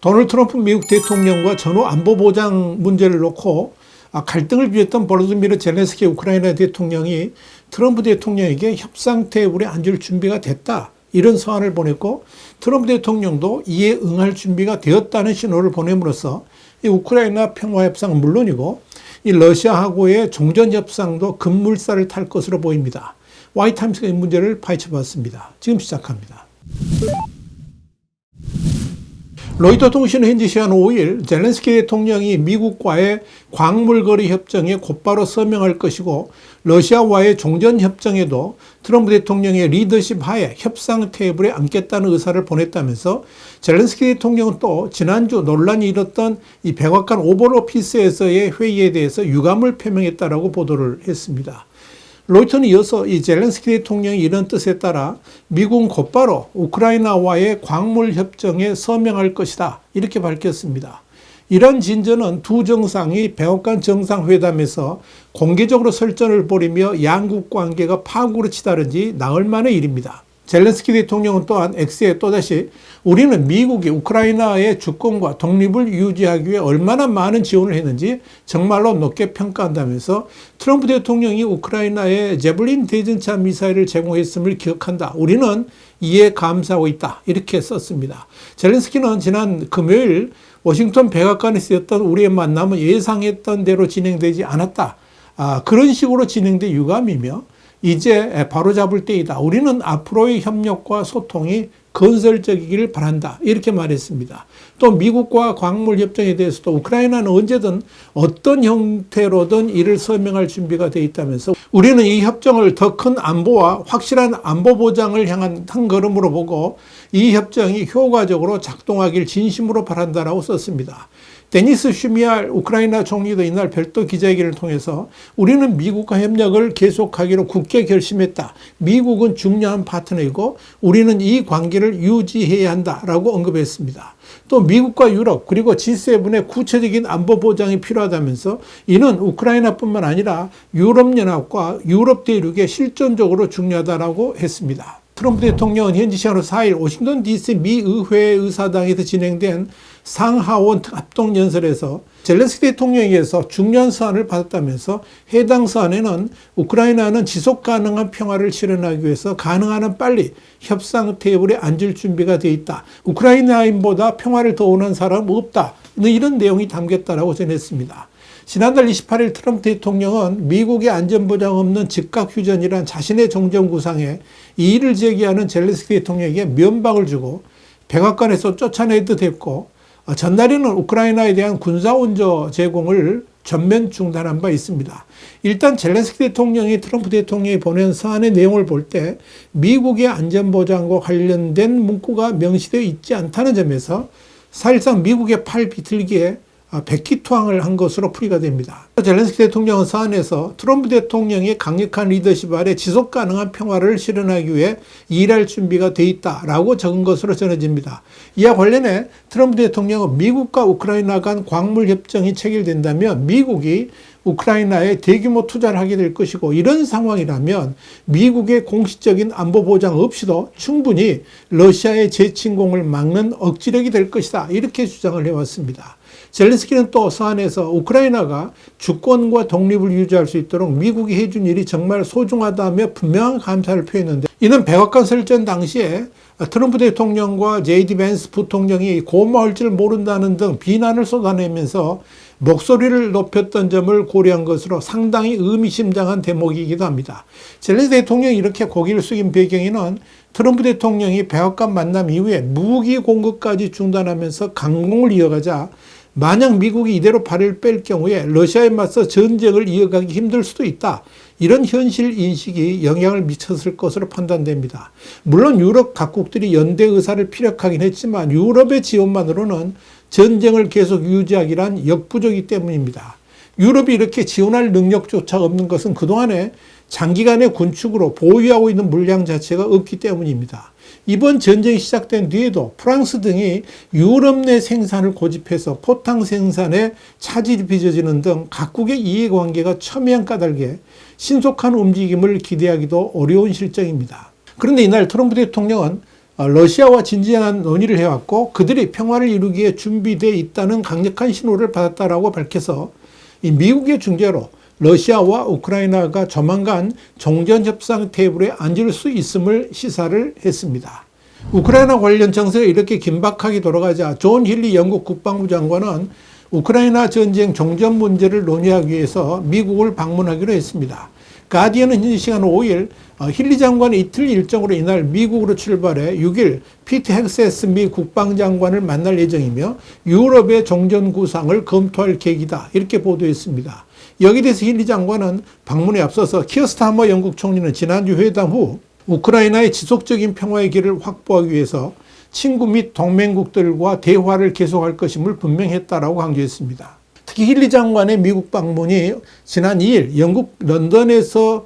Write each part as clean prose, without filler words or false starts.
도널드 트럼프 미국 대통령과 전후 안보보장 문제를 놓고 갈등을 빚었던 볼로디미르 젤렌스키 우크라이나 대통령이 트럼프 대통령에게 협상 테이블에 앉을 준비가 됐다, 이런 서한을 보냈고, 트럼프 대통령도 이에 응할 준비가 되었다는 신호를 보냄으로써 이 우크라이나 평화협상은 물론이고 이 러시아하고의 종전협상도 급물살을 탈 것으로 보입니다. 와이타임스가 이 문제를 파헤쳐봤습니다. 지금 시작합니다. 로이터 통신은 현지 시간 5일 젤렌스키 대통령이 미국과의 광물거래 협정에 곧바로 서명할 것이고, 러시아와의 종전협정에도 트럼프 대통령의 리더십 하에 협상 테이블에 앉겠다는 의사를 보냈다면서, 젤렌스키 대통령은 또 지난주 논란이 일었던 이 백악관 오벌 오피스에서의 회의에 대해서 유감을 표명했다라고 보도를 했습니다. 로이터는 이어서 이 젤렌스키 대통령이 이런 뜻에 따라 미국은 곧바로 우크라이나와의 광물 협정에 서명할 것이다, 이렇게 밝혔습니다. 이런 진전은 두 정상이 백악관 정상회담에서 공개적으로 설전을 벌이며 양국 관계가 파국으로 치달은지 나흘 만의 일입니다. 젤렌스키 대통령은 또한 X에 또다시 우리는 미국이 우크라이나의 주권과 독립을 유지하기 위해 얼마나 많은 지원을 했는지 정말로 높게 평가한다면서, 트럼프 대통령이 우크라이나에 제블린 대전차 미사일을 제공했음을 기억한다, 우리는 이에 감사하고 있다, 이렇게 썼습니다. 젤렌스키는 지난 금요일 워싱턴 백악관에서 있었던 우리의 만남은 예상했던 대로 진행되지 않았다, 그런 식으로 진행된 유감이며 이제 바로잡을 때이다, 우리는 앞으로의 협력과 소통이 건설적이기를 바란다, 이렇게 말했습니다. 또 미국과 광물 협정에 대해서도 우크라이나는 언제든 어떤 형태로든 이를 서명할 준비가 되어 있다면서, 우리는 이 협정을 더 큰 안보와 확실한 안보 보장을 향한 한 걸음으로 보고 이 협정이 효과적으로 작동하길 진심으로 바란다라고 썼습니다. 데니스 슈미알 우크라이나 총리도 이날 별도 기자회견을 통해서 우리는 미국과 협력을 계속하기로 굳게 결심했다, 미국은 중요한 파트너이고 우리는 이 관계를 유지해야 한다라고 언급했습니다. 또 미국과 유럽 그리고 G7의 구체적인 안보 보장이 필요하다면서, 이는 우크라이나뿐만 아니라 유럽연합과 유럽 대륙에 실존적으로 중요하다라고 했습니다. 트럼프 대통령은 현지 시간으로 4일 워싱턴 DC 미 의회 의사당에서 진행된 상하원 합동연설에서 젤렌스키 대통령에게서 중요한 서한을 받았다면서, 해당 서한에는 우크라이나는 지속 가능한 평화를 실현하기 위해서 가능한 한 빨리 협상 테이블에 앉을 준비가 되어 있다, 우크라이나인보다 평화를 더 원하는 사람은 없다, 이런 내용이 담겼다라고 전했습니다. 지난달 28일 트럼프 대통령은 미국의 안전보장 없는 즉각휴전이란 자신의 종전구상에 이의를 제기하는 젤렌스키 대통령에게 면박을 주고 백악관에서 쫓아내도 됐고, 전날에는 우크라이나에 대한 군사원조 제공을 전면 중단한 바 있습니다. 일단 젤렌스키 대통령이 트럼프 대통령이 보낸 서한의 내용을 볼 때 미국의 안전보장과 관련된 문구가 명시되어 있지 않다는 점에서 사실상 미국의 팔 비틀기에 백기투항을 한 것으로 풀이가 됩니다. 젤렌스키 대통령은 서한에서 트럼프 대통령의 강력한 리더십 아래 지속 가능한 평화를 실현하기 위해 일할 준비가 돼 있다라고 적은 것으로 전해집니다. 이와 관련해 트럼프 대통령은 미국과 우크라이나 간 광물 협정이 체결된다면 미국이 우크라이나에 대규모 투자를 하게 될 것이고, 이런 상황이라면 미국의 공식적인 안보 보장 없이도 충분히 러시아의 재침공을 막는 억지력이 될 것이다, 이렇게 주장을 해왔습니다. 젤렌스키는 또 서한에서 우크라이나가 주권과 독립을 유지할 수 있도록 미국이 해준 일이 정말 소중하다며 분명한 감사를 표했는데, 이는 백악관 설전 당시에 트럼프 대통령과 JD 벤스 부통령이 고마울 줄 모른다는 등 비난을 쏟아내면서 목소리를 높였던 점을 고려한 것으로 상당히 의미심장한 대목이기도 합니다. 젤렌스키 대통령이 이렇게 고개를 숙인 배경에는 트럼프 대통령이 백악관 만남 이후에 무기 공급까지 중단하면서 강공을 이어가자, 만약 미국이 이대로 발을 뺄 경우에 러시아에 맞서 전쟁을 이어가기 힘들 수도 있다, 이런 현실 인식이 영향을 미쳤을 것으로 판단됩니다. 물론 유럽 각국들이 연대 의사를 피력하긴 했지만 유럽의 지원만으로는 전쟁을 계속 유지하기란 역부족이기 때문입니다. 유럽이 이렇게 지원할 능력조차 없는 것은 그동안에 장기간의 군축으로 보유하고 있는 물량 자체가 없기 때문입니다. 이번 전쟁이 시작된 뒤에도 프랑스 등이 유럽 내 생산을 고집해서 포탄 생산에 차질이 빚어지는 등 각국의 이해관계가 첨예한 까닭에 신속한 움직임을 기대하기도 어려운 실정입니다. 그런데 이날 트럼프 대통령은 러시아와 진지한 논의를 해왔고 그들이 평화를 이루기에 준비되어 있다는 강력한 신호를 받았다라고 밝혀서 이 미국의 중재로 러시아와 우크라이나가 조만간 종전협상 테이블에 앉을 수 있음을 시사를 했습니다. 우크라이나 관련 정세가 이렇게 긴박하게 돌아가자 존 힐리 영국 국방부 장관은 우크라이나 전쟁 종전 문제를 논의하기 위해서 미국을 방문하기로 했습니다. 가디언은 현지 시간 5일 힐리 장관의 이틀 일정으로 이날 미국으로 출발해 6일 피트 헥세스 미 국방장관을 만날 예정이며 유럽의 종전 구상을 검토할 계획이다. 이렇게 보도했습니다. 여기에 대해서 힐리 장관은 방문에 앞서서 키어 스타머 영국 총리는 지난주 회담 후 우크라이나의 지속적인 평화의 길을 확보하기 위해서 친구 및 동맹국들과 대화를 계속할 것임을 분명했다라고 강조했습니다. 특히 힐리 장관의 미국 방문이 지난 2일 영국 런던에서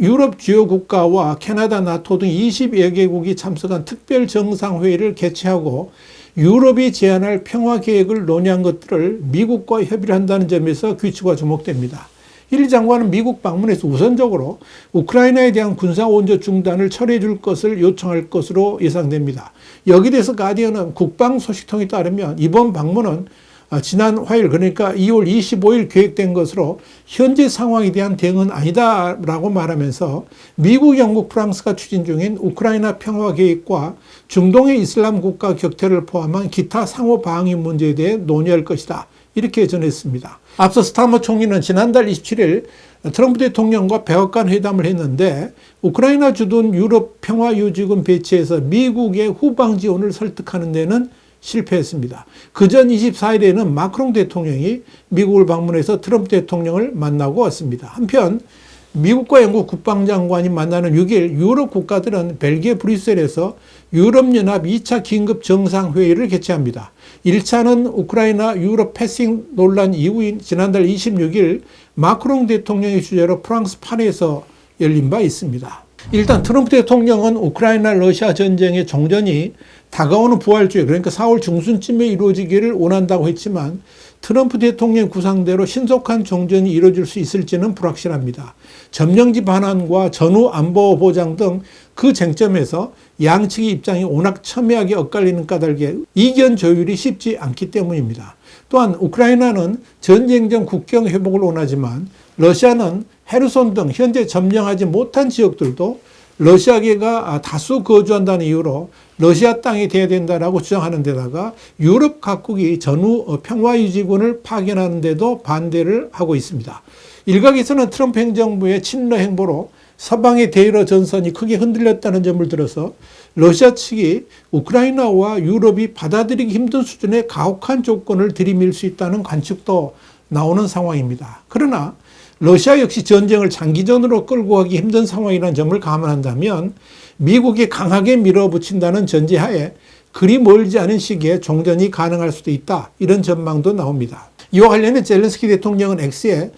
유럽 주요 국가와 캐나다, 나토 등 20여 개국이 참석한 특별 정상회의를 개최하고 유럽이 제안할 평화 계획을 논의한 것들을 미국과 협의를 한다는 점에서 귀추가 주목됩니다. 힐리 장관은 미국 방문에서 우선적으로 우크라이나에 대한 군사 원조 중단을 철회해 줄 것을 요청할 것으로 예상됩니다. 여기에 대해서 가디언은 국방 소식통에 따르면 이번 방문은 지난 화요일 그러니까 2월 25일 계획된 것으로 현재 상황에 대한 대응은 아니다라고 말하면서 미국, 영국, 프랑스가 추진 중인 우크라이나 평화 계획과 중동의 이슬람 국가 격퇴를 포함한 기타 상호 방위 문제에 대해 논의할 것이다. 이렇게 전했습니다. 앞서 스타머 총리는 지난달 27일 트럼프 대통령과 백악관 회담을 했는데 우크라이나 주둔 유럽 평화유지군 배치에서 미국의 후방 지원을 설득하는 데는 실패했습니다. 그전 24일에는 마크롱 대통령이 미국을 방문해서 트럼프 대통령을 만나고 왔습니다. 한편 미국과 영국 국방장관이 만나는 6일 유럽 국가들은 벨기에 브뤼셀에서 유럽연합 2차 긴급 정상회의를 개최합니다. 1차는 우크라이나 유럽 패싱 논란 이후인 지난달 26일 마크롱 대통령의 주재로 프랑스 파리에서 열린 바 있습니다. 일단 트럼프 대통령은 우크라이나 러시아 전쟁의 종전이 다가오는 부활주에 그러니까 4월 중순쯤에 이루어지기를 원한다고 했지만 트럼프 대통령 구상대로 신속한 종전이 이루어질 수 있을지는 불확실합니다. 점령지 반환과 전후 안보 보장 등 그 쟁점에서 양측의 입장이 워낙 첨예하게 엇갈리는 까닭에 이견 조율이 쉽지 않기 때문입니다. 또한 우크라이나는 전쟁 전 국경 회복을 원하지만 러시아는 헤르손 등 현재 점령하지 못한 지역들도 러시아계가 다수 거주한다는 이유로 러시아 땅이 돼야 된다라고 주장하는 데다가 유럽 각국이 전후 평화유지군을 파견하는 데도 반대를 하고 있습니다. 일각에서는 트럼프 행정부의 친러 행보로 서방의 대러 전선이 크게 흔들렸다는 점을 들어서 러시아 측이 우크라이나와 유럽이 받아들이기 힘든 수준의 가혹한 조건을 들이밀 수 있다는 관측도 나오는 상황입니다. 그러나 러시아 역시 전쟁을 장기전으로 끌고 가기 힘든 상황이라는 점을 감안한다면 미국이 강하게 밀어붙인다는 전제하에 그리 멀지 않은 시기에 종전이 가능할 수도 있다. 이런 전망도 나옵니다. 이와 관련해 젤렌스키 대통령은 X에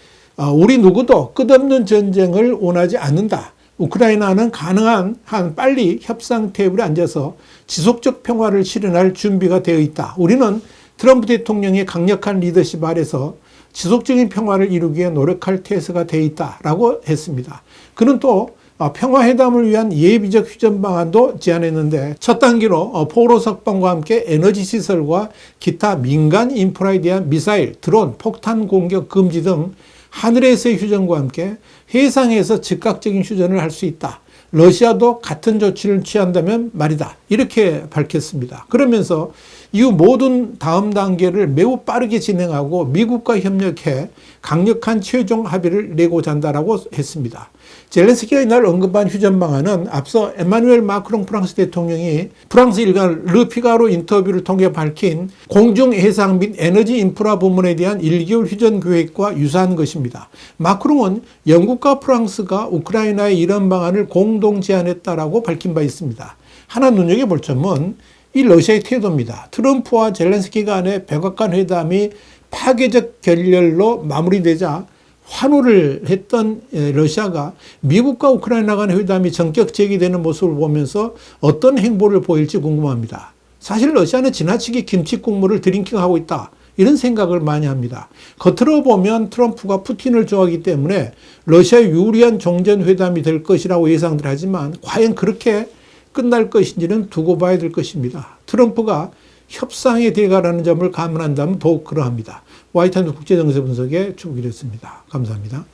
우리 누구도 끝없는 전쟁을 원하지 않는다. 우크라이나는 가능한 한 빨리 협상 테이블에 앉아서 지속적 평화를 실현할 준비가 되어 있다. 우리는 트럼프 대통령의 강력한 리더십 아래서 지속적인 평화를 이루기 위해 노력할 태세가 되어 있다라고 했습니다. 그는 또 평화회담을 위한 예비적 휴전 방안도 제안했는데 첫 단계로 포로 석방과 함께 에너지 시설과 기타 민간 인프라에 대한 미사일, 드론, 폭탄 공격 금지 등 하늘에서의 휴전과 함께 해상에서 즉각적인 휴전을 할 수 있다. 러시아도 같은 조치를 취한다면 말이다. 이렇게 밝혔습니다. 그러면서 이후 모든 다음 단계를 매우 빠르게 진행하고 미국과 협력해 강력한 최종 합의를 내고자 한다라고 했습니다. 젤렌스키가 이날 언급한 휴전 방안은 앞서 에마누엘 마크롱 프랑스 대통령이 프랑스 일간 르피가로 인터뷰를 통해 밝힌 공중 해상 및 에너지 인프라 부문에 대한 1개월 휴전 계획과 유사한 것입니다. 마크롱은 영국과 프랑스가 우크라이나의 이런 방안을 공동 제안했다라고 밝힌 바 있습니다. 하나 눈여겨볼 점은 이 러시아의 태도입니다. 트럼프와 젤렌스키 간의 백악관 회담이 파괴적 결렬로 마무리되자 환호를 했던 러시아가 미국과 우크라이나 간의 회담이 전격 재개되는 모습을 보면서 어떤 행보를 보일지 궁금합니다. 사실 러시아는 지나치게 김치 국물을 드링킹하고 있다. 이런 생각을 많이 합니다. 겉으로 보면 트럼프가 푸틴을 좋아하기 때문에 러시아에 유리한 종전회담이 될 것이라고 예상들 하지만 과연 그렇게 끝날 것인지는 두고 봐야 될 것입니다. 트럼프가 협상에 들어가라는 점을 감안한다면 더욱 그러합니다. 화이트하우스 국제정세 분석의 주북이었습니다. 감사합니다.